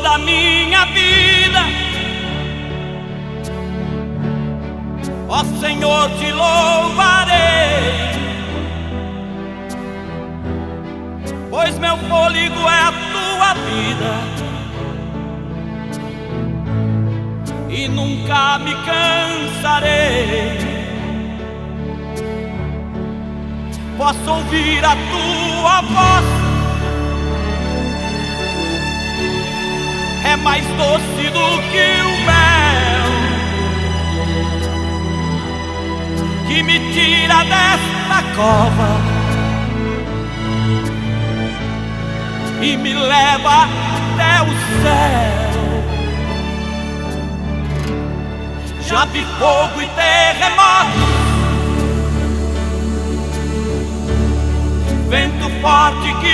toda a minha vida. Ó Senhor, te louvarei, pois meu fôlego é a tua vida e nunca me cansarei. Posso ouvir a tua voz, é mais doce do que o mel, que me tira desta cova e me leva até o céu. Já vi fogo e terremoto, vento forte que